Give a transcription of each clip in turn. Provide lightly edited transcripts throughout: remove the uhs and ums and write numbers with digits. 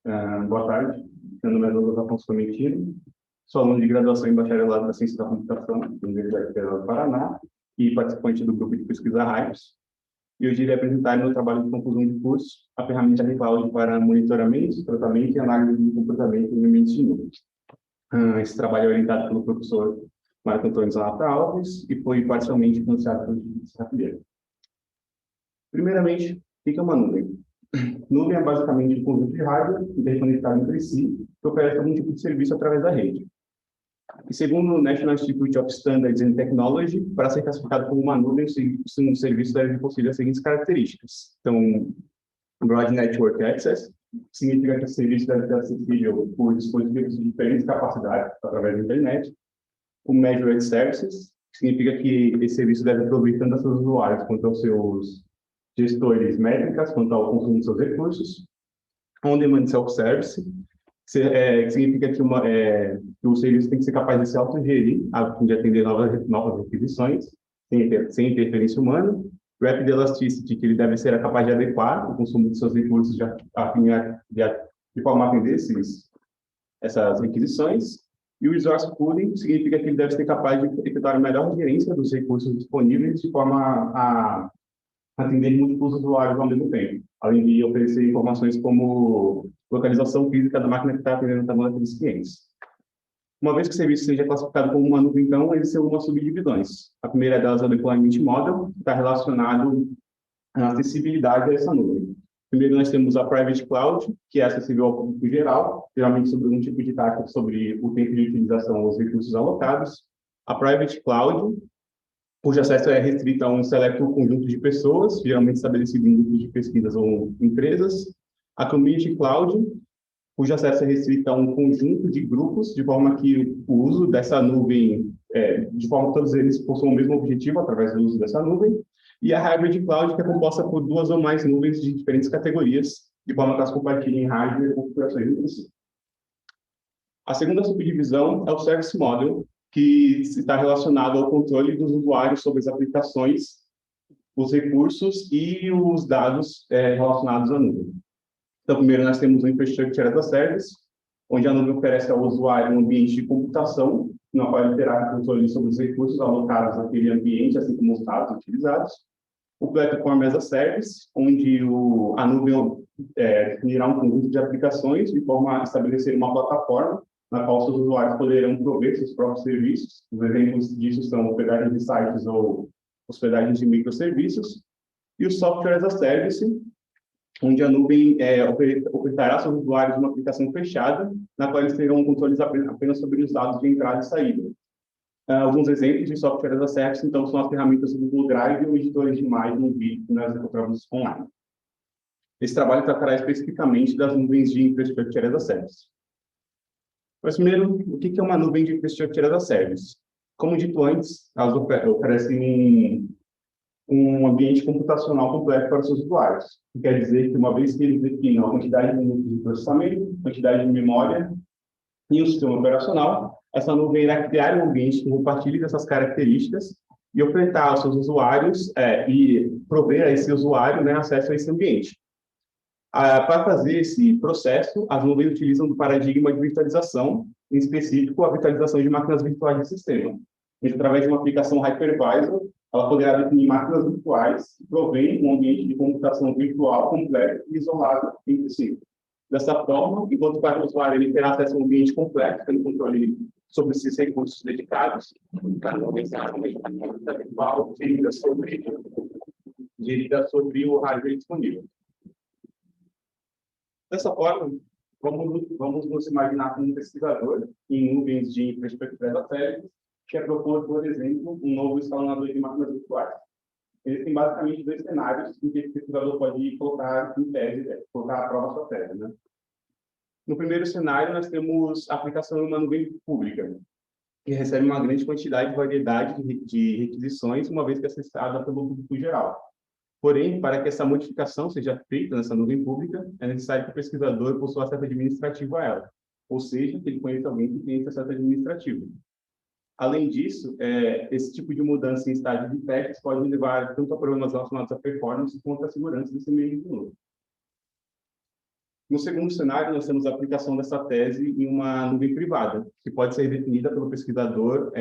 Boa tarde, meu nome é Douglas Afonso Clementino, sou aluno de graduação em bacharelado da Ciência da Computação da Universidade Federal do Paraná e participante do grupo de pesquisa RAIPS. E hoje irei apresentar meu trabalho de conclusão de curso, a ferramenta Recloud para monitoramento, tratamento e análise de comportamento em ambientes de nuvem. Esse trabalho é orientado pelo professor Marco Antônio Zanata Alves e foi parcialmente financiado pelo Instituto Rapidez. Primeiramente, o que é uma nuvem? Nuvem é basicamente um conjunto de hardware interconectado entre si que oferece algum tipo de serviço através da rede. E segundo o National Institute of Standards and Technology, para ser classificado como uma nuvem, um serviço deve possuir as seguintes características. Então, Broad Network Access significa que o serviço deve ser acessível por dispositivos de diferentes capacidades através da internet. O Measured Services significa que esse serviço deve prover tanto aos seus usuários quanto aos seus gestores métricas quanto ao consumo de seus recursos. On-Demand Self-Service, que significa que o serviço tem que ser capaz de se autogerir, a fim de atender novas requisições, sem interferência humana. Rapid Elasticity, que ele deve ser capaz de adequar o consumo de seus recursos de forma a atender essas requisições. E o Resource Pooling significa que ele deve ser capaz de efetuar a melhor gerência dos recursos disponíveis de forma a atender múltiplos usuários ao mesmo tempo, além de oferecer informações como localização física da máquina que está atendendo cada um daqueles clientes. Uma vez que o serviço seja classificado como uma nuvem, então, ele tem algumas subdivisões. A primeira delas é o Deployment Model, que está relacionado à acessibilidade a essa nuvem. Primeiro, nós temos a Private Cloud, que é acessível ao público geral, geralmente sobre um tipo de taxa sobre o tempo de utilização dos recursos alocados. A Private Cloud, cujo acesso é restrito a um seleto conjunto de pessoas, geralmente estabelecido em grupos de pesquisas ou empresas. A Community Cloud, cujo acesso é restrito a um conjunto de grupos, de forma que o uso dessa nuvem, de forma que todos eles possuam o mesmo objetivo através do uso dessa nuvem. E a Hybrid Cloud, que é composta por duas ou mais nuvens de diferentes categorias, de forma que elas compartilhem hardware e configurações entre si. A segunda subdivisão é o Service Model, que está relacionado ao controle dos usuários sobre as aplicações, os recursos e os dados relacionados à nuvem. Então, primeiro nós temos o Infrastructure as a Service, onde a nuvem oferece ao usuário um ambiente de computação, no qual ele terá controle sobre os recursos alocados naquele ambiente, assim como os dados utilizados. O Platform as a Service, onde a nuvem definirá um conjunto de aplicações de forma a estabelecer uma plataforma na qual seus usuários poderão prover seus próprios serviços. Os exemplos disso são hospedagens de sites ou hospedagens de microserviços. E o Software as a Service, onde a nuvem ofertará aos seus usuários uma aplicação fechada, na qual eles terão controles apenas sobre os dados de entrada e saída. Alguns exemplos de Software as a Service, então, são as ferramentas do Google Drive ou editores de imagem e vídeo que nós encontramos online. Esse trabalho tratará especificamente das nuvens de Infrastructure as a Service. Mas, primeiro, o que é uma nuvem de Infrastructure as a Service? Como dito antes, elas oferecem um ambiente computacional completo para os seus usuários. Que quer dizer que, uma vez que eles definam a quantidade de minutos de processamento, quantidade de memória e o sistema operacional, essa nuvem irá criar um ambiente que compartilhe dessas características e ofertar aos seus usuários e prover a esse usuário acesso a esse ambiente. Para fazer esse processo, as nuvens utilizam o paradigma de virtualização, em específico a virtualização de máquinas virtuais de sistema. Através de uma aplicação hypervisor, ela poderá definir máquinas virtuais que provêm um ambiente de computação virtual completo e isolado entre si. Dessa forma, enquanto para o usuário ele terá acesso a um ambiente completo, tendo controle sobre esses recursos dedicados, para a organização virtual gerida sobre o hardware disponível. Dessa forma, vamos nos imaginar como um pesquisador em nuvens de Infrastructure as a Service, que é propor, por exemplo, um novo escalonador de máquinas virtuais. Existem basicamente dois cenários em que o pesquisador pode colocar em tese, colocar à prova a sua tese. No primeiro cenário, nós temos a aplicação em uma nuvem pública, que recebe uma grande quantidade de variedade de requisições, uma vez que é acessada pelo público geral. Porém, para que essa modificação seja feita nessa nuvem pública, é necessário que o pesquisador possua acesso administrativo a ela, ou seja, que ele conheça alguém que tenha acesso administrativo. Além disso, esse tipo de mudança em estágio de testes pode levar tanto a problemas relacionados à performance quanto à segurança desse meio de nuvem. No segundo cenário, nós temos a aplicação dessa tese em uma nuvem privada, que pode ser definida pelo pesquisador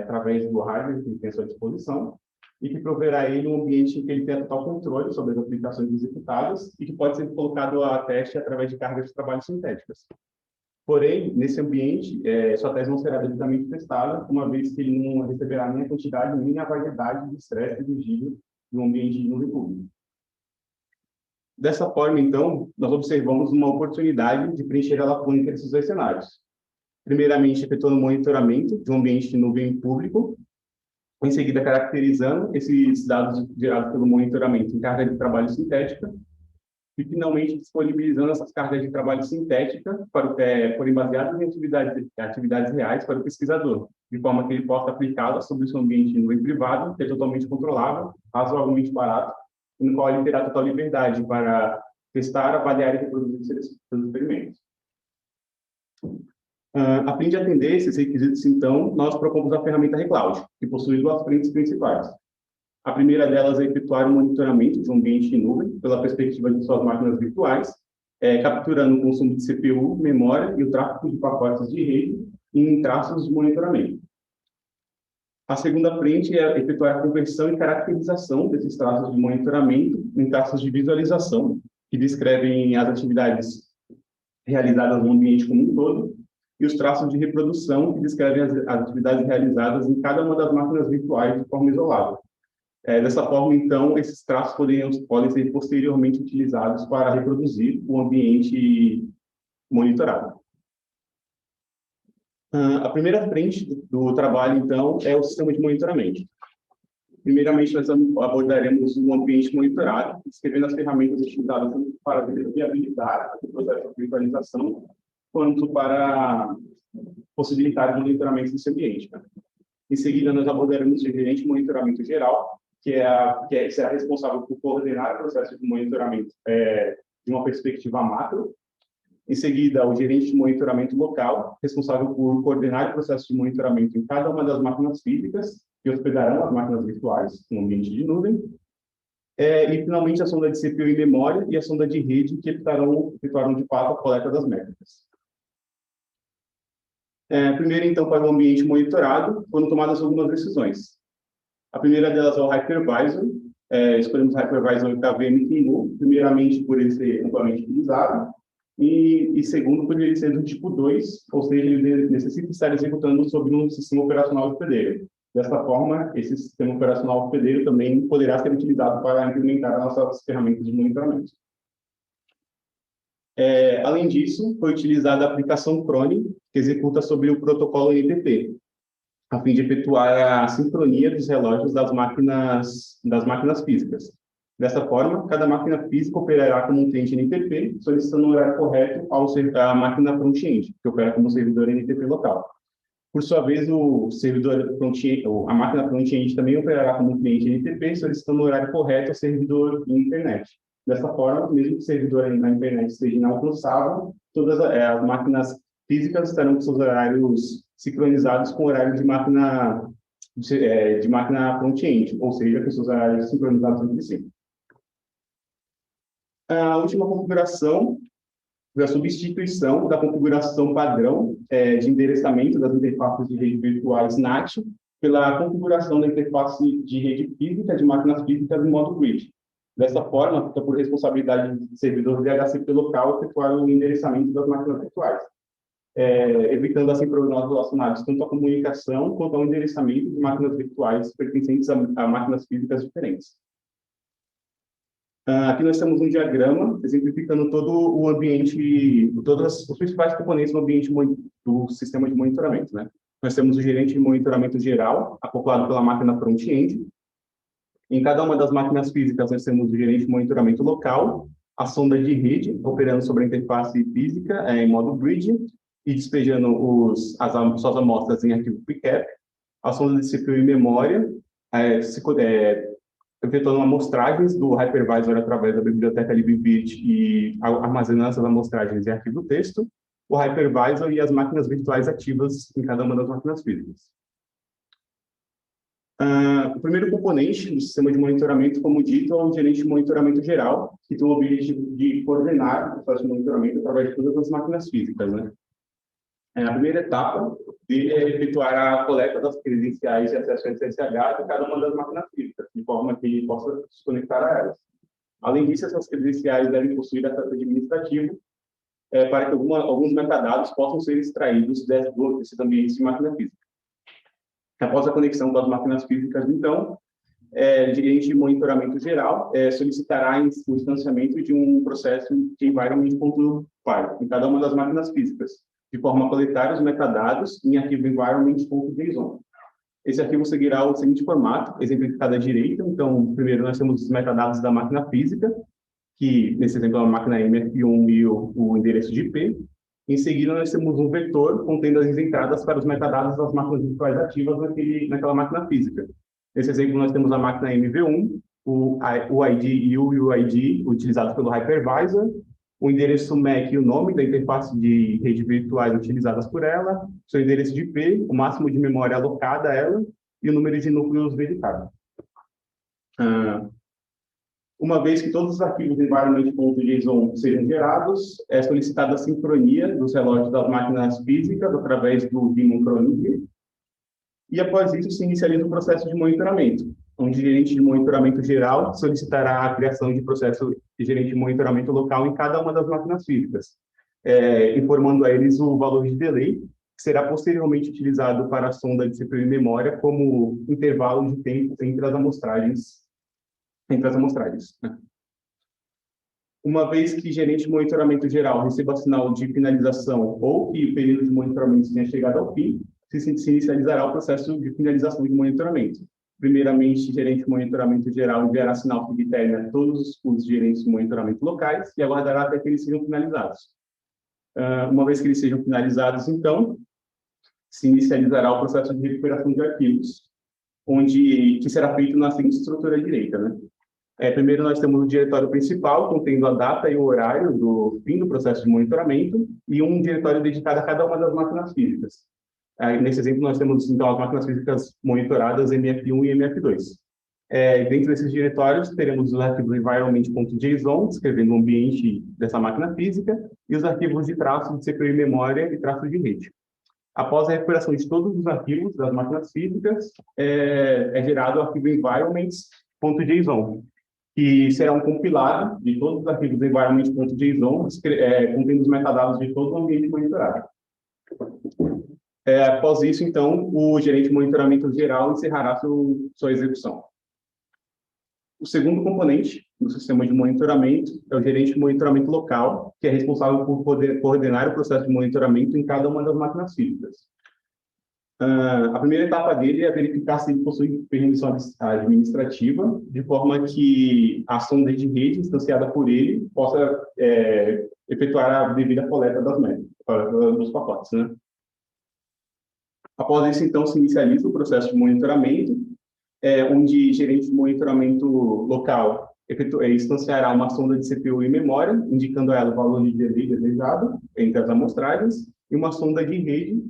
através do hardware que ele tem à sua disposição, e que proverá a ele um ambiente em que ele tenha total controle sobre as aplicações executadas e que pode ser colocado a teste através de cargas de trabalho sintéticas. Porém, nesse ambiente, sua tese não será devidamente testada, uma vez que ele não receberá nem a quantidade nem a variedade de estresse exigido de um ambiente de nuvem pública. Dessa forma, então, nós observamos uma oportunidade de preencher a lacuna entre esses dois cenários. Primeiramente, efetuando o monitoramento de um ambiente de nuvem público, em seguida, caracterizando esses dados gerados pelo monitoramento em carga de trabalho sintética, e, finalmente, disponibilizando essas cargas de trabalho sintética forem baseadas em atividades reais para o pesquisador, de forma que ele possa aplicá-las sobre o seu ambiente de nuvem privado, que é totalmente controlável, razoavelmente barato, no qual ele terá total liberdade para testar, avaliar e reproduzir seus experimentos. A fim de atender esses requisitos, então, nós propomos a ferramenta Recloud, que possui duas frentes principais. A primeira delas é efetuar o monitoramento de um ambiente em nuvem pela perspectiva de suas máquinas virtuais, capturando o consumo de CPU, memória e o tráfego de pacotes de rede em traços de monitoramento. A segunda frente é efetuar a conversão e caracterização desses traços de monitoramento em traços de visualização, que descrevem as atividades realizadas no ambiente como um todo, e os traços de reprodução, que descrevem as atividades realizadas em cada uma das máquinas virtuais de forma isolada. Dessa forma, então, esses traços podem ser posteriormente utilizados para reproduzir o ambiente monitorado. A primeira frente do trabalho, então, é o sistema de monitoramento. Primeiramente, nós abordaremos o ambiente monitorado, descrevendo as ferramentas utilizadas tanto para viabilidade do processo de virtualização, quanto para possibilitar o monitoramento desse ambiente. Em seguida, nós abordaremos o gerente de monitoramento geral, que será responsável por coordenar o processo de monitoramento de uma perspectiva macro. Em seguida, o gerente de monitoramento local, responsável por coordenar o processo de monitoramento em cada uma das máquinas físicas que hospedarão as máquinas virtuais no ambiente de nuvem. E, finalmente, a sonda de CPU e memória e a sonda de rede, que efetuarão de fato a coleta das métricas. Primeiro, então, para o ambiente monitorado, foram tomadas algumas decisões. A primeira delas é o Hypervisor. Escolhemos o Hypervisor KVM Kingu, primeiramente por ele ser amplamente utilizado, e segundo, por ele ser do tipo 2, ou seja, ele necessita estar executando sobre um sistema operacional hospedeiro. Dessa forma, esse sistema operacional hospedeiro também poderá ser utilizado para implementar as nossas ferramentas de monitoramento. Além disso, foi utilizada a aplicação Crone, que executa sobre o protocolo NTP, a fim de efetuar a sincronia dos relógios das máquinas físicas. Dessa forma, cada máquina física operará como um cliente NTP, solicitando o horário correto à máquina front-end, que opera como servidor NTP local. Por sua vez, a máquina front-end também operará como um cliente NTP, solicitando o horário correto ao servidor internet. Dessa forma, mesmo que o servidor na internet esteja inalcançável, todas as máquinas físicas estarão com seus horários sincronizados com o horário de máquina front-end, ou seja, com seus horários sincronizados entre si. A última configuração foi a substituição da configuração padrão de endereçamento das interfaces de rede virtuais NAT pela configuração da interface de rede física de máquinas físicas em modo grid. Dessa forma, fica por responsabilidade do servidor DHCP local efetuar o endereçamento das máquinas virtuais, evitando assim problemas relacionados tanto à comunicação quanto ao endereçamento de máquinas virtuais pertencentes a máquinas físicas diferentes. Aqui nós temos um diagrama exemplificando todo o ambiente, todos os principais componentes do ambiente do sistema de monitoramento, né? Nós temos o gerente de monitoramento geral, acoplado pela máquina front-end. Em cada uma das máquinas físicas, nós temos o gerente de monitoramento local, a sonda de rede, operando sobre a interface física em modo bridge e despejando suas amostras em arquivo PCAP, a sonda de CPU e memória, efetuando amostragens do hypervisor através da biblioteca libvirt e armazenando essas amostragens em arquivo texto, o hypervisor e as máquinas virtuais ativas em cada uma das máquinas físicas. O primeiro componente do sistema de monitoramento, como dito, é o gerente de monitoramento geral, que tem o objetivo de coordenar o processo de monitoramento através de todas as máquinas físicas, né? A primeira etapa dele é efetuar a coleta das credenciais de acesso ao SSH de cada uma das máquinas físicas, de forma que ele possa se conectar a elas. Além disso, essas credenciais devem possuir acesso administrativo para que alguns metadados possam ser extraídos desses ambientes de máquina física. Após a conexão com as máquinas físicas, então, o gerente de monitoramento geral solicitará o instanciamento de um processo de environment.py em cada uma das máquinas físicas, de forma a coletar os metadados em arquivo environment.json. Esse arquivo seguirá o seguinte formato, exemplificado à direita. Então, primeiro nós temos os metadados da máquina física, que nesse exemplo é a máquina MF1 e o endereço de IP. Em seguida, nós temos um vetor contendo as entradas para os metadados das máquinas virtuais ativas naquela máquina física. Nesse exemplo, nós temos a máquina MV1, o ID e o UID utilizados pelo hypervisor, o endereço MAC e o nome da interface de rede virtuais utilizadas por ela, seu endereço de IP, o máximo de memória alocada a ela e o número de núcleos verificado. Uma vez que todos os arquivos environment.json sejam gerados, é solicitada a sincronia dos relógios das máquinas físicas através do daemon chronicle, e após isso se inicializa o processo de monitoramento, onde o gerente de monitoramento geral solicitará a criação de processo de gerente de monitoramento local em cada uma das máquinas físicas, informando a eles o valor de delay, que será posteriormente utilizado para a sonda de CPU e memória como intervalo de tempo entre as amostragens. Uma vez que o gerente de monitoramento geral receba sinal de finalização ou que o período de monitoramento tenha chegado ao fim, se inicializará o processo de finalização de monitoramento. Primeiramente, o gerente de monitoramento geral enviará sinal subterrâneo a todos os gerentes de monitoramento locais e aguardará até que eles sejam finalizados. Uma vez que eles sejam finalizados, então, se inicializará o processo de recuperação de arquivos, que será feito na seguinte estrutura direita, né? Primeiro, nós temos o diretório principal, contendo a data e o horário do fim do processo de monitoramento, e um diretório dedicado a cada uma das máquinas físicas. Nesse exemplo, nós temos, então, as máquinas físicas monitoradas MF1 e MF2. Dentro desses diretórios, teremos os arquivos environment.json, descrevendo o ambiente dessa máquina física, e os arquivos de traço de CPU e memória e traço de rede. Após a recuperação de todos os arquivos das máquinas físicas, é gerado o arquivo environment.json, que será um compilado de todos os arquivos environment.json, contendo os metadados de todo o ambiente monitorado. Após isso, então, o gerente de monitoramento geral encerrará sua execução. O segundo componente do sistema de monitoramento é o gerente de monitoramento local, que é responsável por poder coordenar o processo de monitoramento em cada uma das máquinas físicas. A primeira etapa dele é verificar se ele possui permissão administrativa, de forma que a sonda de rede instanciada por ele possa efetuar a devida coleta das métricas, dos pacotes, né? Após isso, então, se inicializa o processo de monitoramento, onde o gerente de monitoramento local instanciará uma sonda de CPU e memória, indicando a ela o valor de delay desejado entre as amostragens, e uma sonda de rede,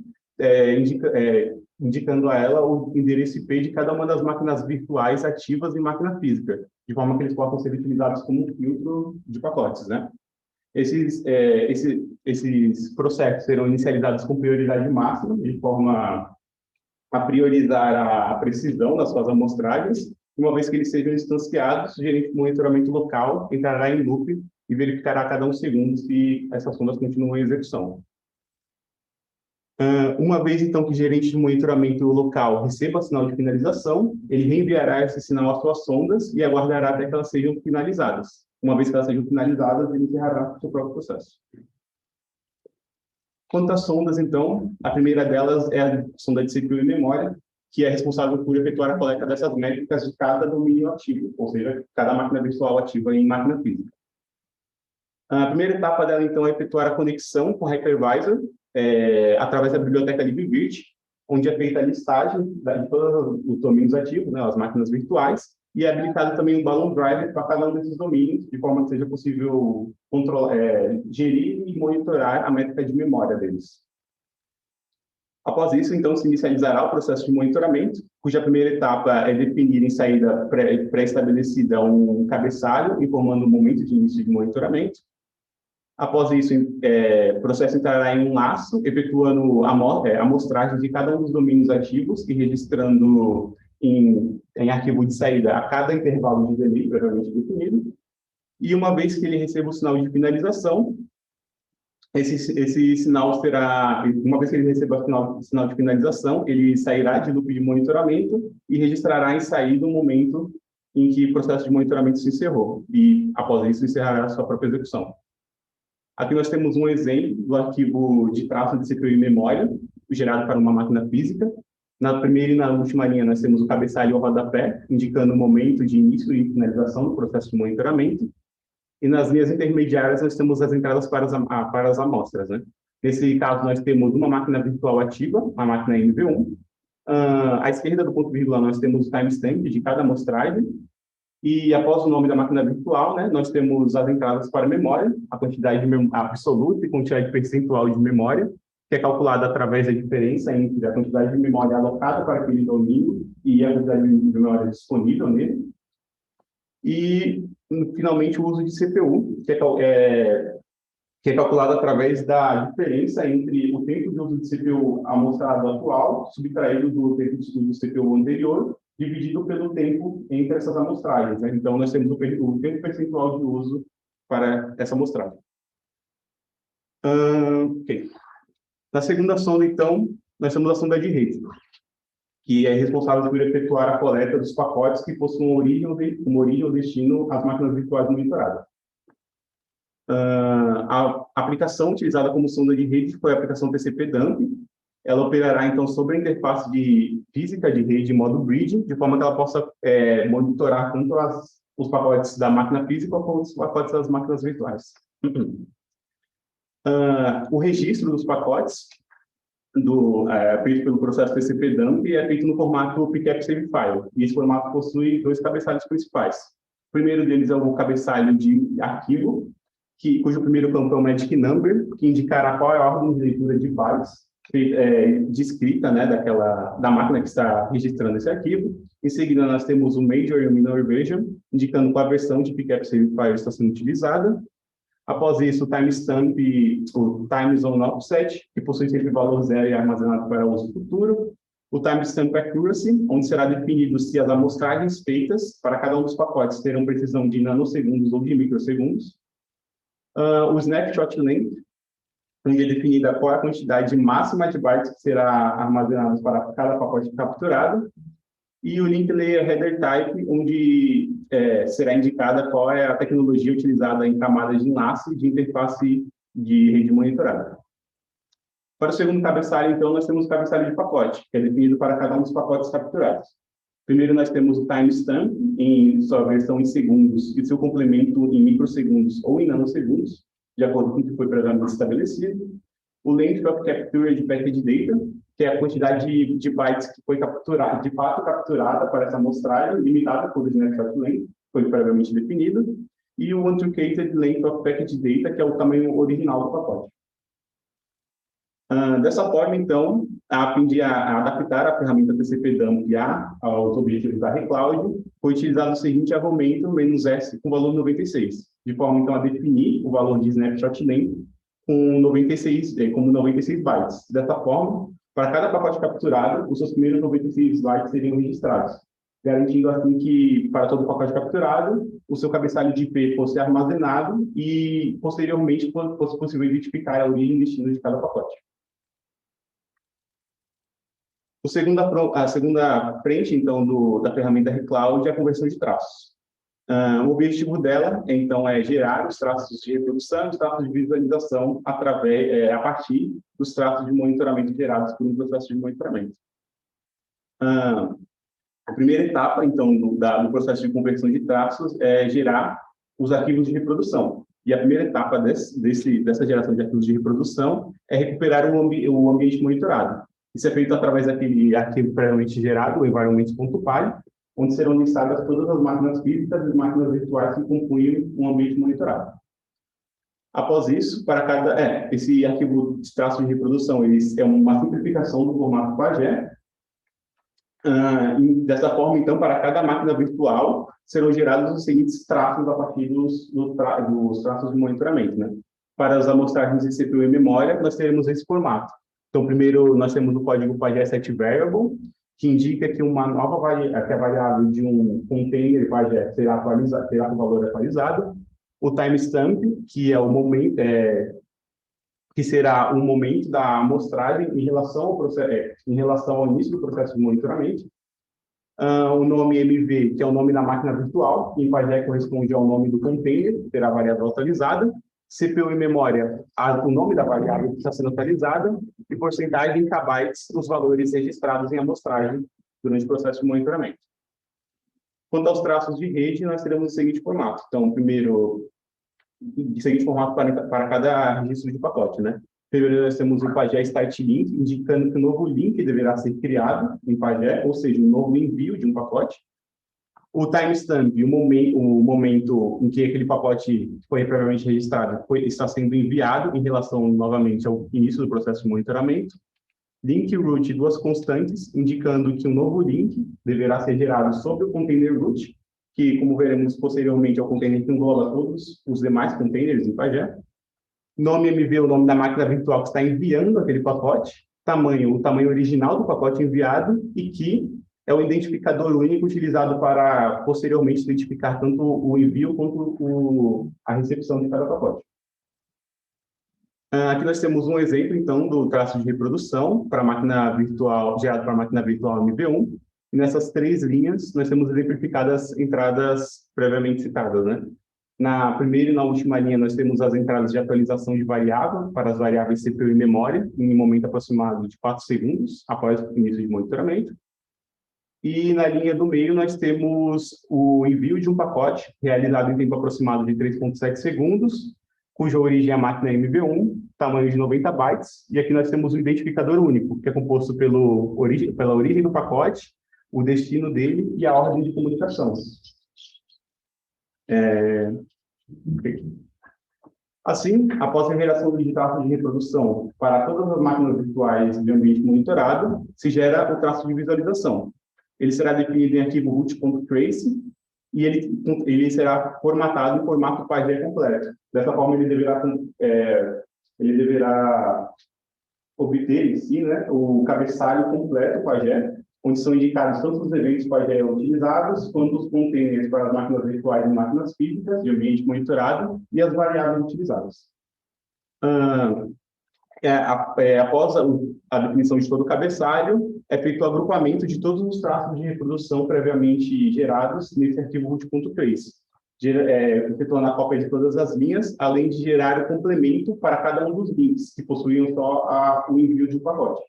indicando a ela o endereço IP de cada uma das máquinas virtuais ativas em máquina física, de forma que eles possam ser utilizados como filtro de pacotes, né? Esses processos serão inicializados com prioridade máxima, de forma a priorizar a precisão das suas amostragens. Uma vez que eles sejam instanciados, o gerente de monitoramento local entrará em loop e verificará a cada 1 segundo se essas sondas continuam em execução. Uma vez, então, que o gerente de monitoramento local receba sinal de finalização, ele reenviará esse sinal às suas sondas e aguardará até que elas sejam finalizadas. Uma vez que elas sejam finalizadas, ele encerrará o seu próprio processo. Quanto às sondas, então, a primeira delas é a sonda de CPU e memória, que é responsável por efetuar a coleta dessas métricas de cada domínio ativo, ou seja, cada máquina virtual ativa em máquina física. A primeira etapa dela, então, é efetuar a conexão com o hypervisor, através da biblioteca libvirt, onde é feita a listagem de todos os domínios ativos, né, as máquinas virtuais, e é habilitado também um balloon driver para cada um desses domínios, de forma que seja possível gerir e monitorar a métrica de memória deles. Após isso, então, se inicializará o processo de monitoramento, cuja primeira etapa é definir em saída pré-estabelecida um cabeçalho, informando o momento de início de monitoramento. Após isso, o processo entrará em um laço, efetuando a amostragem de cada um dos domínios ativos e registrando em arquivo de saída a cada intervalo de delay previamente definido. E uma vez que ele receba o sinal de finalização, esse sinal será, uma vez que ele receber o sinal de finalização, ele sairá de loop de monitoramento e registrará em saída o momento em que o processo de monitoramento se encerrou. E, após isso, encerrará a sua própria execução. Aqui nós temos um exemplo do arquivo de traço de CPU em memória, gerado para uma máquina física. Na primeira e na última linha, nós temos o cabeçalho e o rodapé, indicando o momento de início e finalização do processo de monitoramento. E nas linhas intermediárias, nós temos as entradas para as amostras, né? Nesse caso, nós temos uma máquina virtual ativa, a máquina NV1. À esquerda do ponto vírgula, nós temos o timestamp de cada amostragem. E após o nome da máquina virtual, né, nós temos as entradas para a memória, a quantidade absoluta e quantidade percentual de memória, que é calculada através da diferença entre a quantidade de memória alocada para aquele domínio e a quantidade de memória disponível nele. E, finalmente, o uso de CPU, que é calculado através da diferença entre o tempo de uso de CPU amostrado atual, subtraído do tempo de uso do CPU anterior, dividido pelo tempo entre essas amostragens, né? Então, nós temos o tempo percentual de uso para essa amostragem. Ok. Na segunda sonda, então, nós temos a sonda de rede, que é responsável por efetuar a coleta dos pacotes que possuem uma origem ou destino às máquinas virtuais monitoradas. A aplicação utilizada como sonda de rede foi a aplicação TCP-dump. Ela operará, então, sobre a interface física de rede em modo bridge, de forma que ela possa monitorar tanto os pacotes da máquina física quanto os pacotes das máquinas virtuais. O registro dos pacotes feito pelo processo TCP-dump é feito no formato PCAP Save File. E esse formato possui dois cabeçalhos principais. O primeiro deles é o cabeçalho de arquivo, cujo primeiro campo é o Magic Number, que indicará qual é a ordem de leitura de bytes de escrita, né, da máquina que está registrando esse arquivo. Em seguida, nós temos o Major e o Minor Version, indicando qual a versão de PCAP Save File está sendo utilizada. Após isso, o timestamp, o time zone offset, que possui sempre valor zero e é armazenado para uso futuro. O timestamp accuracy, onde será definido se as amostragens feitas para cada um dos pacotes terão precisão de nanosegundos ou de microsegundos. O snapshot length, onde é definida qual é a quantidade máxima de bytes que será armazenada para cada pacote capturado. E o link layer header type, onde será indicada qual é a tecnologia utilizada em camadas de enlace de interface de rede monitorada. Para o segundo cabeçalho, então, nós temos o cabeçalho de pacote, que é definido para cada um dos pacotes capturados. Primeiro, nós temos o timestamp, em sua versão em segundos, e seu complemento em microsegundos ou em nanosegundos, de acordo com o que foi previamente estabelecido. O length of capture de package data, que é a quantidade de bytes que foi capturada, de fato capturada para essa amostragem, limitada por snapshot length, foi previamente definido. E o untruncated length of package data, que é o tamanho original do pacote. Dessa forma, então, a fim de adaptar a ferramenta TCP-dump aos objetivos da Recloud, foi utilizado o seguinte argumento, "-s", com valor 96, de forma, então, a definir o valor de snapshot length como 96 bytes. Dessa forma, para cada pacote capturado, os seus primeiros 96 bytes seriam registrados, garantindo assim que, para todo pacote capturado, o seu cabeçalho de IP fosse armazenado e, posteriormente, fosse possível identificar a origem e destino de cada pacote. A segunda frente, então, da ferramenta Recloud é a conversão de traços. O objetivo dela, então, é gerar os traços de reprodução e os traços de visualização a partir dos traços de monitoramento gerados por um processo de monitoramento. A primeira etapa, então, do processo de conversão de traços é gerar os arquivos de reprodução. E a primeira etapa dessa geração de arquivos de reprodução é recuperar o ambiente monitorado. Isso é feito através daquele arquivo previamente gerado, o environment.py, onde serão listadas todas as máquinas físicas e máquinas virtuais que compõem um ambiente monitorado. Após isso, para cada... esse arquivo de traços de reprodução, ele é uma simplificação do formato Pagé. Dessa forma, então, para cada máquina virtual, serão gerados os seguintes traços a partir dos traços de monitoramento, né? Para as amostragens de CPU e memória, nós teremos esse formato. Então, primeiro, nós temos o código Pagé set variable, que indica que uma nova variável de um container Pagé terá o valor atualizado. O timestamp, que é o momento, que será o momento da amostragem em relação ao processo, em relação ao início do processo de monitoramento. O nome MV, que é o nome da máquina virtual, em Pagé corresponde ao nome do container, que terá a variável atualizada. CPU e memória, o nome da variável que está sendo atualizada, e porcentagem em kbytes, os valores registrados em amostragem durante o processo de monitoramento. Quanto aos traços de rede, nós teremos o seguinte formato. Então, primeiro, o seguinte formato para cada registro de pacote, né? Primeiro, nós temos o Pagé Start Link, indicando que um novo link deverá ser criado em Pagé, ou seja, um novo envio de um pacote. O timestamp, o momento em que aquele pacote foi previamente registrado, está sendo enviado em relação, novamente, ao início do processo de monitoramento. Link root, duas constantes, indicando que um novo link deverá ser gerado sobre o container root, que, como veremos posteriormente, é o container que engloba todos os demais containers em Pagé. Nome MV, o nome da máquina virtual que está enviando aquele pacote. Tamanho, o tamanho original do pacote enviado, e que é o identificador único utilizado para, posteriormente, identificar tanto o envio quanto a recepção de cada pacote. Aqui nós temos um exemplo, então, do traço de reprodução para a máquina virtual, gerado para a máquina virtual MV1. E nessas três linhas, nós temos exemplificadas entradas previamente citadas, né? Na primeira e na última linha, nós temos as entradas de atualização de variável para as variáveis CPU e memória, em um momento aproximado de 4 segundos após o início de monitoramento. E na linha do meio, nós temos o envio de um pacote, realizado em tempo aproximado de 3,7 segundos, cuja origem é a máquina MV1, tamanho de 90 bytes. E aqui nós temos o identificador único, que é composto pela origem do pacote, o destino dele e a ordem de comunicação. Assim, após a geração de traços de reprodução para todas as máquinas virtuais de ambiente monitorado, se gera o traço de visualização. Ele será definido em arquivo root.trace e ele será formatado em formato Pagé completo. Dessa forma, ele deverá obter em si, né, o cabeçalho completo Pagé, onde são indicados tanto os eventos Pagé utilizados, quanto os containers para as máquinas virtuais e máquinas físicas de ambiente monitorado e as variáveis utilizadas. Após a definição de todo o cabeçalho, é feito o agrupamento de todos os traços de reprodução previamente gerados nesse arquivo root.trace, efetuando a cópia de todas as linhas, além de gerar o complemento para cada um dos links, que possuíam só o envio de um pacote.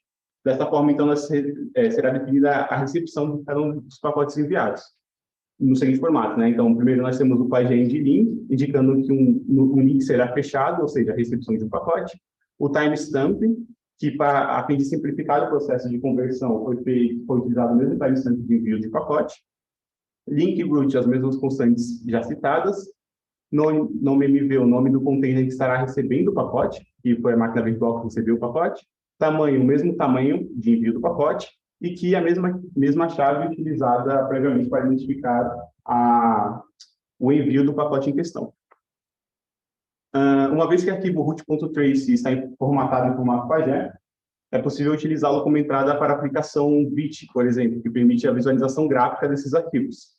Dessa forma, então, será definida a recepção de cada um dos pacotes enviados, no seguinte formato, né? Então, primeiro nós temos o pagend link, indicando que um link será fechado, ou seja, a recepção de um pacote. O timestamp, que a fim de simplificar o processo de conversão, foi utilizado o mesmo timestamp de envio de pacote. Link root, as mesmas constantes já citadas. Nome MV, o nome do container que estará recebendo o pacote, que foi a máquina virtual que recebeu o pacote. Tamanho, o mesmo tamanho de envio do pacote, e que a mesma chave utilizada previamente para identificar o envio do pacote em questão. Uma vez que o arquivo root.trace está formatado em formato Pagé, é possível utilizá-lo como entrada para a aplicação VIT, por exemplo, que permite a visualização gráfica desses arquivos.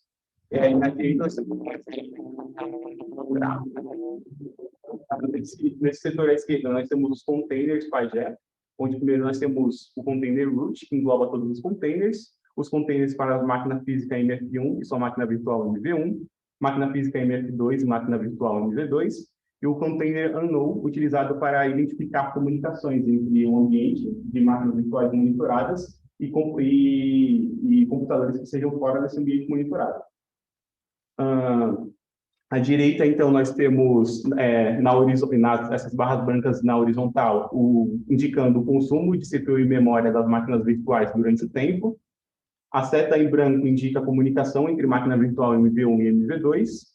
Nesse setor à esquerda, nós temos os containers Pagé, onde primeiro nós temos o container root, que engloba todos os containers, os containers para a máquina física MF1 e sua máquina virtual MV1, máquina física MF2 e máquina virtual MV2, e o container unknown, utilizado para identificar comunicações entre o ambiente de máquinas virtuais monitoradas e computadores que sejam fora desse ambiente monitorado. À direita, então, nós temos essas barras brancas na horizontal, indicando o consumo de CPU e memória das máquinas virtuais durante o tempo. A seta em branco indica a comunicação entre máquina virtual MV1 e MV2.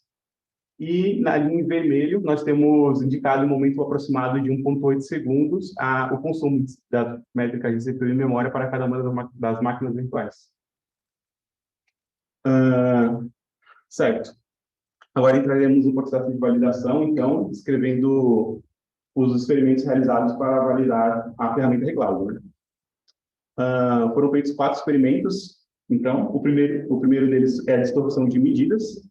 E na linha em vermelho, nós temos indicado em momento aproximado de 1,8 segundos o consumo das métricas de CPU e memória para cada uma das máquinas virtuais. Certo. Agora entraremos no processo de validação, então, descrevendo os experimentos realizados para validar a ferramenta Recloud, né? Foram feitos 4 experimentos. Então, o primeiro deles é a distorção de medidas,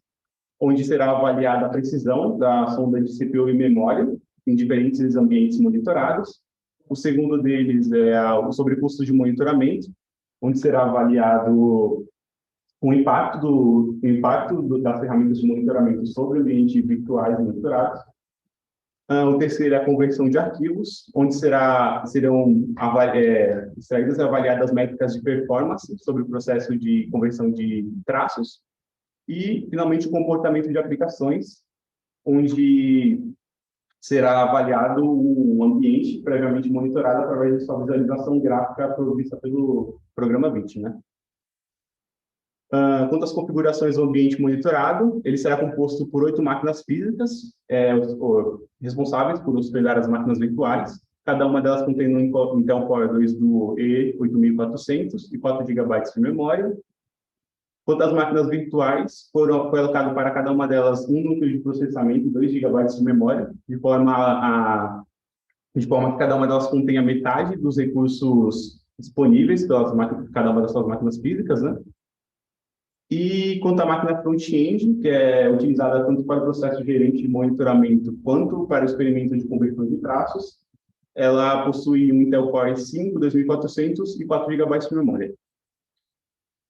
onde será avaliada a precisão da sonda de CPU e memória em diferentes ambientes monitorados. O segundo deles é o sobrecusto de monitoramento, onde será avaliado o impacto das ferramentas de monitoramento sobre ambientes virtuais monitorados. O terceiro é a conversão de arquivos, onde serão extraídas e avaliadas métricas de performance sobre o processo de conversão de traços. E, finalmente, o comportamento de aplicações, onde será avaliado o ambiente previamente monitorado através de sua visualização gráfica provista pelo programa VIT, né? Quanto às configurações do ambiente monitorado, ele será composto por 8 máquinas físicas, responsáveis por hospedar as máquinas virtuais, cada uma delas contendo um Intel Core 2 do E8400 e 4 GB de memória. Quanto às máquinas virtuais, foi alocado para cada uma delas um núcleo de processamento e 2 GB de memória, de forma que cada uma delas contenha metade dos recursos disponíveis pelas cada uma das suas máquinas físicas, né? E quanto à máquina front-end, que é utilizada tanto para o processo gerente de monitoramento quanto para o experimento de conversão de traços, ela possui um Intel Core 5 2400 e 4 GB de memória.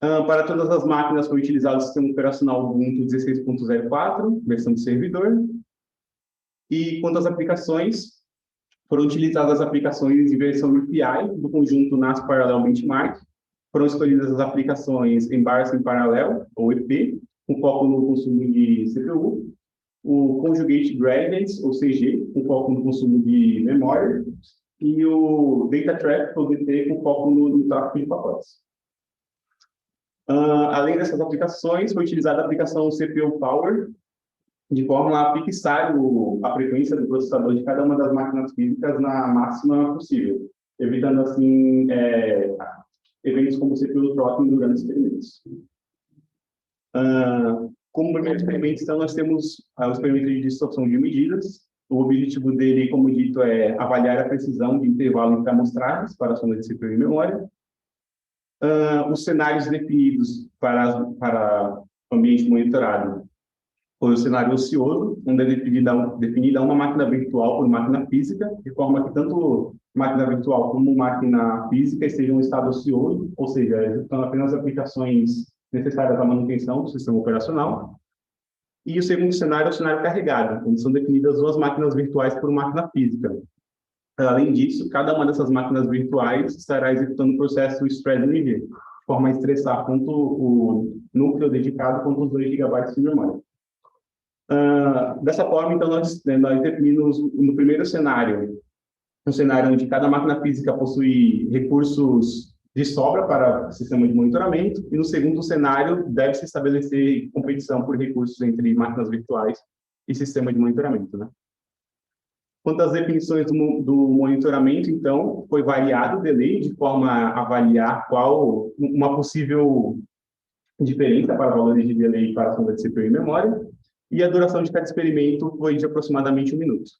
Para todas as máquinas foi utilizado o sistema operacional Ubuntu 16.04, versão de servidor. E quanto às aplicações, foram utilizadas as aplicações de versão API do conjunto NAS Parallel Benchmark. Foram escolhidas as aplicações Embarrassing Parallel, ou EP, com foco no consumo de CPU, o Conjugate Gradients, ou CG, com foco no consumo de memória, e o Data Traffic, ou DT, com foco no tráfego de pacotes. Além dessas aplicações, foi utilizada a aplicação CPU Power, de forma a fixar a frequência do processador de cada uma das máquinas físicas na máxima possível, evitando, assim, eventos como CPU throttling durante os experimentos. Como primeiro experimento, então, nós temos o experimento de distorção de medidas. O objetivo dele, como dito, é avaliar a precisão de intervalo entre amostragens para a sonda de CPU e memória. Os cenários definidos para o ambiente monitorado foi o cenário ocioso, onde é definida uma máquina virtual por máquina física, de forma que tanto máquina virtual como máquina física estejam em estado ocioso, ou seja, executando apenas aplicações necessárias à manutenção do sistema operacional. E o segundo cenário é o cenário carregado, onde são definidas 2 máquinas virtuais por máquina física. Além disso, cada uma dessas máquinas virtuais estará executando o processo SpreadNG, de forma a estressar tanto o núcleo dedicado quanto os 2 GB de memória. Dessa forma, então, nós definimos no primeiro cenário, um cenário onde cada máquina física possui recursos de sobra para o sistema de monitoramento, e no segundo cenário, deve-se estabelecer competição por recursos entre máquinas virtuais e sistema de monitoramento, né? Quanto às definições do monitoramento, então, foi variado o delay de forma a avaliar qual uma possível diferença para valores de delay para a sonda de CPU e memória, e a duração de cada experimento foi de aproximadamente 1 minuto.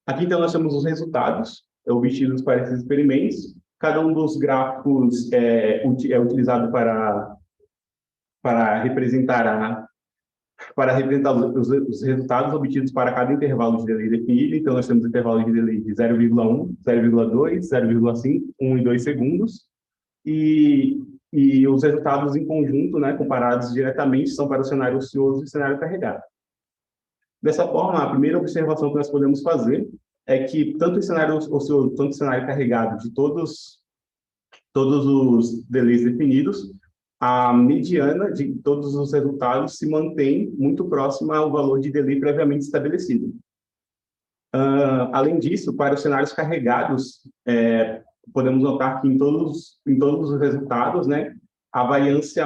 Aqui, então, nós temos os resultados obtidos para esses experimentos. Cada um dos gráficos é utilizado para representar os resultados obtidos para cada intervalo de delay definido. Então, nós temos intervalo de delay de 0,1, 0,2, 0,5, 1 e 2 segundos. E os resultados em conjunto, né, comparados diretamente, são para o cenário ocioso e o cenário carregado. Dessa forma, a primeira observação que nós podemos fazer é que tanto o cenário ocioso quanto o cenário carregado de todos os delays definidos, a mediana de todos os resultados se mantém muito próxima ao valor de delay previamente estabelecido. Além disso, para os cenários carregados, podemos notar que em todos os resultados, né, a variância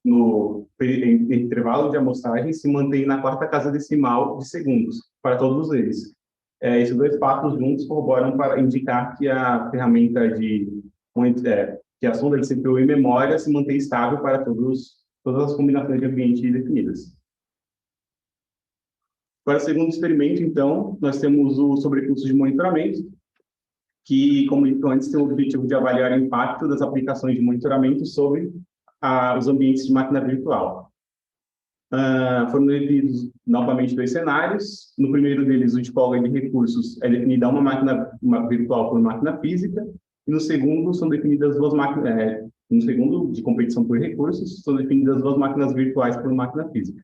no intervalo de amostragem se mantém na quarta casa decimal de segundos para todos eles. Esses dois fatos juntos corroboram para indicar que a ferramenta que a sonda de CPU e memória se mantém estável para todas as combinações de ambiente definidas. Para o segundo experimento, então, nós temos o sobrecurso de monitoramento, que, como dito antes, tem o objetivo de avaliar o impacto das aplicações de monitoramento sobre os ambientes de máquina virtual. Foram definidos novamente dois cenários. No primeiro deles, o de folga de recursos é definida uma máquina virtual por máquina física, e no segundo são definidas duas máquinas, no segundo, de competição por recursos, são definidas duas máquinas virtuais por máquina física.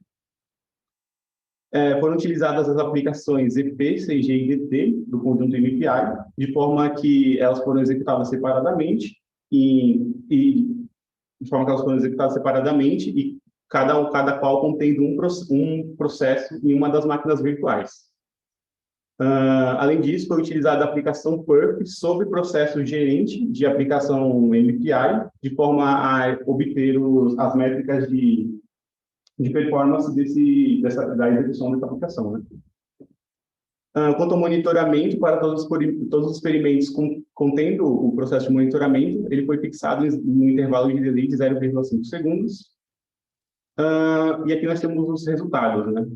Foram utilizadas as aplicações EP, CG e DT do conjunto MPI, de forma que elas foram executadas separadamente e cada qual contendo um processo em uma das máquinas virtuais. Além disso, foi utilizada a aplicação PERF sobre processo gerente de aplicação MPI, de forma a obter as métricas de performance da execução dessa aplicação. Né? Quanto ao monitoramento, para todos os experimentos contendo o processo de monitoramento, ele foi fixado no intervalo de delay de 0,5 segundos. E aqui nós temos os resultados. Né?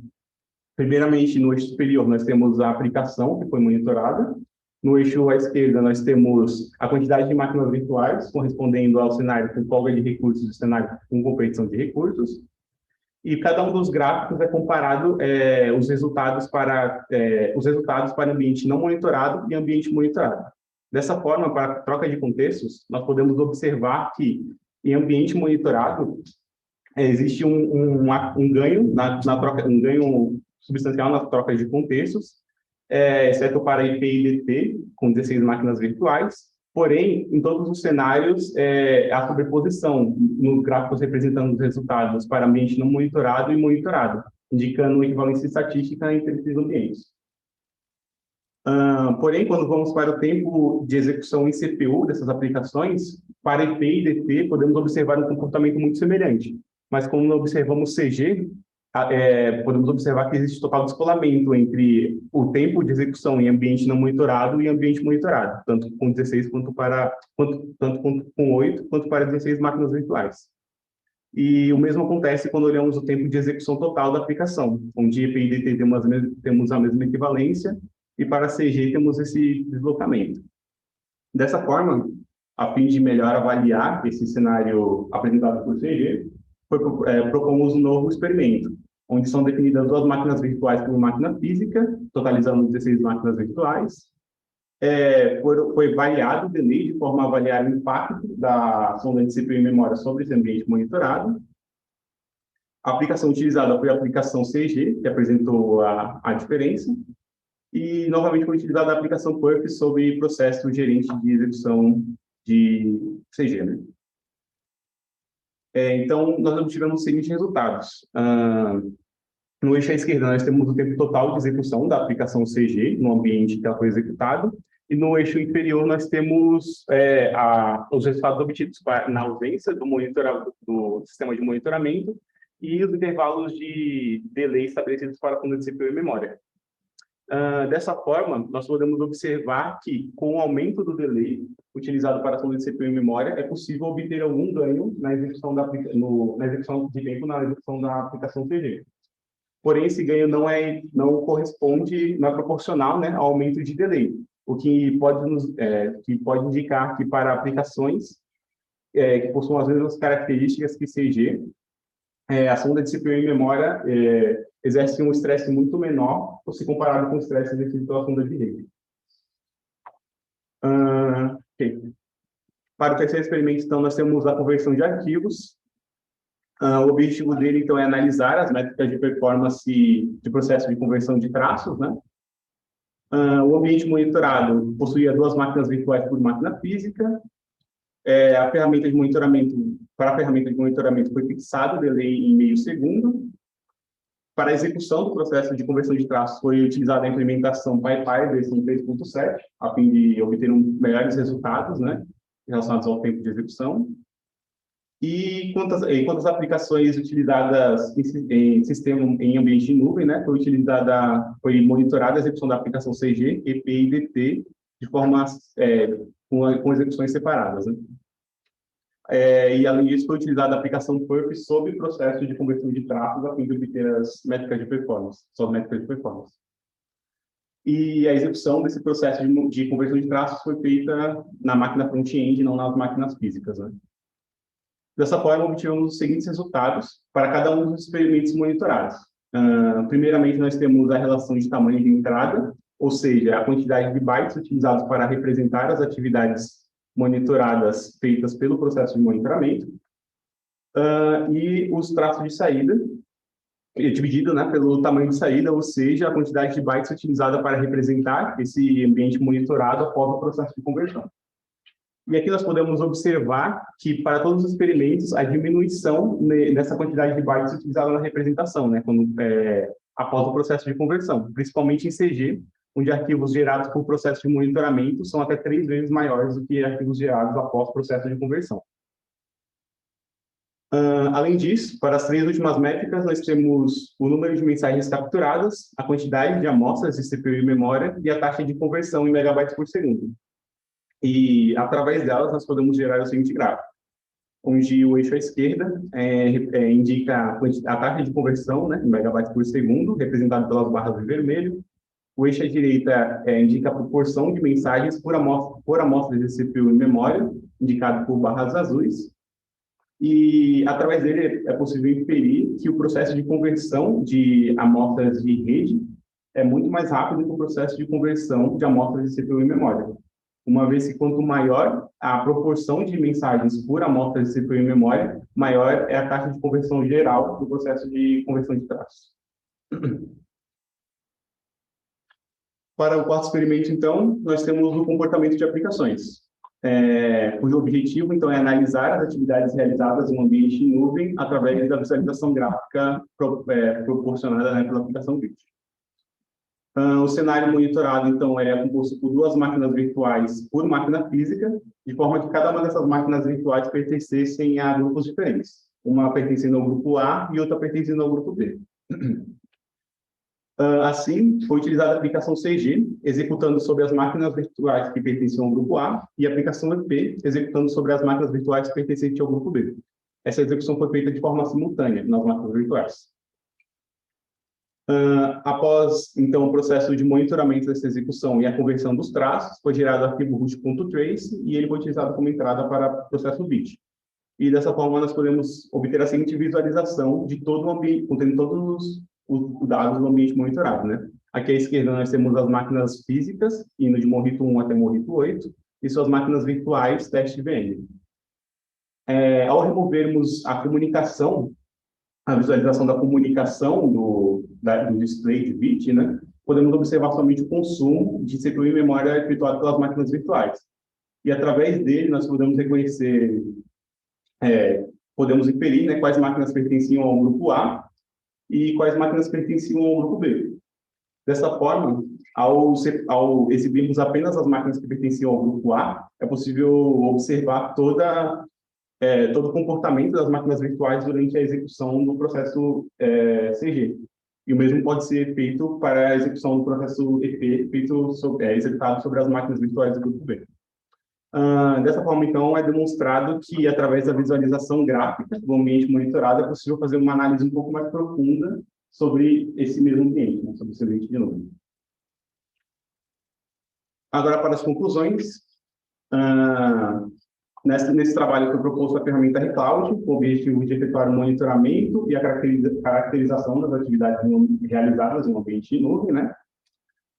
Primeiramente, no eixo superior, nós temos a aplicação que foi monitorada. No eixo à esquerda, nós temos a quantidade de máquinas virtuais, correspondendo ao cenário com folga de recursos e cenário com competição de recursos. E cada um dos gráficos é comparado os resultados para ambiente não monitorado e ambiente monitorado. Dessa forma, para a troca de contextos, nós podemos observar que em ambiente monitorado existe um ganho um ganho substancial na troca de contextos, exceto para IP e DT, com 16 máquinas virtuais. Porém, em todos os cenários, há sobreposição nos gráficos representando os resultados para ambiente não monitorado e monitorado, indicando equivalência estatística entre esses ambientes. Porém, quando vamos para o tempo de execução em CPU dessas aplicações, para IP e DT, podemos observar um comportamento muito semelhante. Mas quando observamos CG, podemos observar que existe total descolamento entre o tempo de execução em ambiente não monitorado e ambiente monitorado, tanto com 16 tanto com 8 quanto para 16 máquinas virtuais. E o mesmo acontece quando olhamos o tempo de execução total da aplicação, onde EP e DT temos a mesma equivalência e para CG temos esse deslocamento. Dessa forma, a fim de melhor avaliar esse cenário apresentado por CG, propomos um novo experimento, onde são definidas duas máquinas virtuais por máquina física, totalizando 16 máquinas virtuais. Foi variado o delay de forma a avaliar o impacto da sonda de CPU e memória sobre esse ambiente monitorado. A aplicação utilizada foi a aplicação CG, que apresentou a diferença. E, novamente, foi utilizada a aplicação PERF sobre processo gerente de execução de CG. Né? Então, nós obtivemos os seguintes resultados. No eixo à esquerda, nós temos o tempo total de execução da aplicação CG no ambiente que ela foi executada, e no eixo inferior nós temos os resultados obtidos na ausência do sistema de monitoramento e os intervalos de delay estabelecidos para a sonda de CPU e memória. Dessa forma, nós podemos observar que, com o aumento do delay utilizado para a sonda de CPU e memória, é possível obter algum ganho na execução de tempo na execução da aplicação CG. Porém, esse ganho não corresponde, não é proporcional, né, ao aumento de delay, o que pode indicar que para aplicações que possuem as mesmas características que CG, a sonda de CPU e memória exerce um estresse muito menor se comparado com o estresse exercido pela sonda de rede. Okay. Para o terceiro experimento, então, nós temos a conversão de arquivos. O objetivo dele, então, é analisar as métricas de performance de processo de conversão de traços, né? O ambiente monitorado possuía duas máquinas virtuais por máquina física. Para a ferramenta de monitoramento foi fixado o delay em meio segundo. Para a execução do processo de conversão de traços foi utilizada a implementação PyPy versão 3.7, a fim de obter melhores resultados, né, relacionados ao tempo de execução. E quantas aplicações utilizadas em sistema em ambiente de nuvem, né? Foi monitorada a execução da aplicação CG, EP e DT de forma com execuções separadas, né? E além disso, foi utilizada a aplicação PURP sobre o processo de conversão de tráfego a fim de obter as métricas de performance, só métricas de performance. E a execução desse processo de conversão de traços foi feita na máquina front-end, não nas máquinas físicas, né? Dessa forma, obtivemos os seguintes resultados para cada um dos experimentos monitorados. Primeiramente, nós temos a relação de tamanho de entrada, ou seja, a quantidade de bytes utilizados para representar as atividades monitoradas feitas pelo processo de monitoramento, e os traços de saída, dividido, né, pelo tamanho de saída, ou seja, a quantidade de bytes utilizada para representar esse ambiente monitorado após o processo de conversão. E aqui nós podemos observar que, para todos os experimentos, a diminuição nessa quantidade de bytes utilizada na representação, né, após o processo de conversão, principalmente em CG, onde arquivos gerados por processo de monitoramento são até 3 vezes maiores do que arquivos gerados após o processo de conversão. Além disso, para as 3 últimas métricas, nós temos o número de mensagens capturadas, a quantidade de amostras de CPU e memória e a taxa de conversão em megabytes por segundo. E, através delas, nós podemos gerar o seguinte gráfico, onde o eixo à esquerda indica a taxa de conversão, né, em megabytes por segundo, representado pelas barras de vermelho. O eixo à direita indica a proporção de mensagens por amostra de CPU e memória, indicado por barras azuis. E, através dele, é possível inferir que o processo de conversão de amostras de rede é muito mais rápido que o processo de conversão de amostras de CPU e memória, uma vez que quanto maior a proporção de mensagens por amostra de CPU e memória, maior é a taxa de conversão geral do processo de conversão de traços. Para o quarto experimento, então, nós temos o comportamento de aplicações, cujo objetivo, então, é analisar as atividades realizadas em um ambiente em nuvem através da visualização gráfica proporcionada, né, pela aplicação Grid. O cenário monitorado, então, é composto por 2 máquinas virtuais por máquina física, de forma que cada uma dessas máquinas virtuais pertencessem a grupos diferentes, uma pertencendo ao grupo A e outra pertencendo ao grupo B. Assim, foi utilizada a aplicação CG, executando sobre as máquinas virtuais que pertenciam ao grupo A, e a aplicação EP, executando sobre as máquinas virtuais pertencentes ao grupo B. Essa execução foi feita de forma simultânea nas máquinas virtuais. Após, então, o processo de monitoramento dessa execução e a conversão dos traços, foi gerado o arquivo root.trace e ele foi utilizado como entrada para o processo bit. E, dessa forma, nós podemos obter a seguinte visualização de todo o ambiente, contendo todos os dados do ambiente monitorado, né? Aqui à esquerda nós temos as máquinas físicas, indo de Morrito 1 até Morrito 8, e suas máquinas virtuais, teste VM. Ao removermos a comunicação, a visualização da comunicação do display de bit, né, podemos observar somente o consumo de CPU e memória efetuado pelas máquinas virtuais. E, através dele, nós podemos reconhecer, podemos inferir, né, quais máquinas pertenciam ao grupo A e quais máquinas pertenciam ao grupo B. Dessa forma, ao exibirmos apenas as máquinas que pertenciam ao grupo A, é possível observar todo o comportamento das máquinas virtuais durante a execução do processo CG. E o mesmo pode ser feito para a execução do processo EP, executado sobre as máquinas virtuais do grupo B. Dessa forma, então, é demonstrado que, através da visualização gráfica do ambiente monitorado, é possível fazer uma análise um pouco mais profunda sobre esse mesmo ambiente, né, sobre esse ambiente de nuvem. Agora, para as conclusões. Nesse trabalho foi proposto a ferramenta Recloud, com o objetivo de efetuar o monitoramento e a caracterização das atividades realizadas em um ambiente de nuvem, né?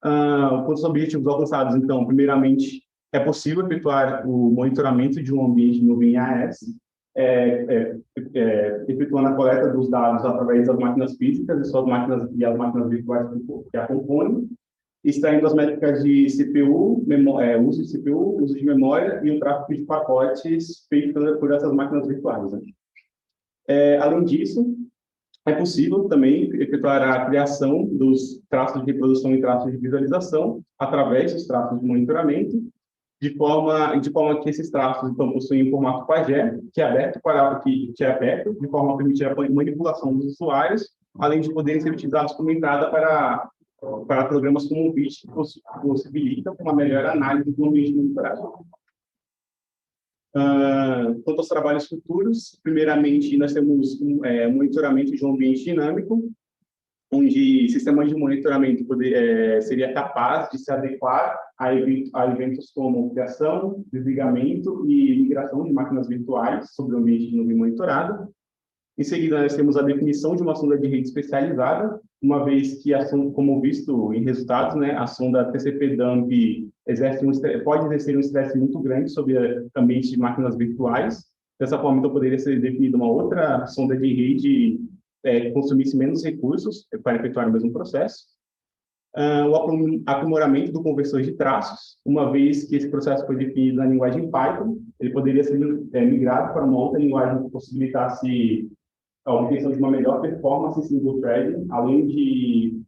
Com os objetivos alcançados, então, primeiramente, é possível efetuar o monitoramento de um ambiente de nuvem AES, efetuando a coleta dos dados através das máquinas físicas e as máquinas virtuais que a compõem, extraindo as métricas de CPU, uso de CPU, uso de memória e o tráfego de pacotes feito por essas máquinas virtuais, né? Além disso, é possível também efetuar a criação dos traços de reprodução e traços de visualização através dos traços de monitoramento de forma que esses traços então, possuem um formato pajé, que é aberto, de forma a permitir a manipulação dos usuários, além de poderem ser utilizados como entrada para programas como o VIT, que possibilitam uma melhor análise do ambiente monitorado. Quanto aos trabalhos futuros, primeiramente, nós temos monitoramento de um ambiente dinâmico, onde sistemas de monitoramento seria capaz de se adequar a eventos como criação, desligamento e migração de máquinas virtuais sobre o ambiente de nuvem monitorado. Em seguida, nós temos a definição de uma sonda de rede especializada, uma vez que, como visto em resultados, né, a sonda TCP-dump pode exercer um estresse muito grande sobre ambientes de máquinas virtuais. Dessa forma, então, poderia ser definida uma outra sonda de rede que consumisse menos recursos para efetuar o mesmo processo. O aprimoramento do conversor de traços, uma vez que esse processo foi definido na linguagem Python, ele poderia ser migrado para uma outra linguagem que possibilitasse a obtenção de uma melhor performance em single threading, além de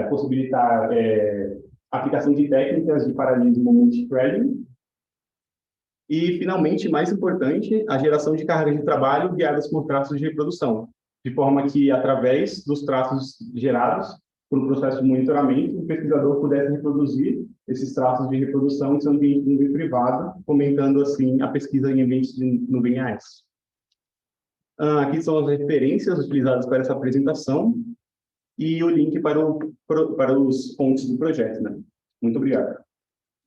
possibilitar a aplicação de técnicas de paralelismo multithreading. E, finalmente, mais importante, a geração de cargas de trabalho guiadas por traços de reprodução, de forma que, através dos traços gerados por um processo de monitoramento, o pesquisador pudesse reproduzir esses traços de reprodução em seu ambiente de nuvem privado, fomentando, assim, a pesquisa em ambientes de nuvem AES. Aqui são as referências utilizadas para essa apresentação e o link para os fontes do projeto, né? Muito obrigado.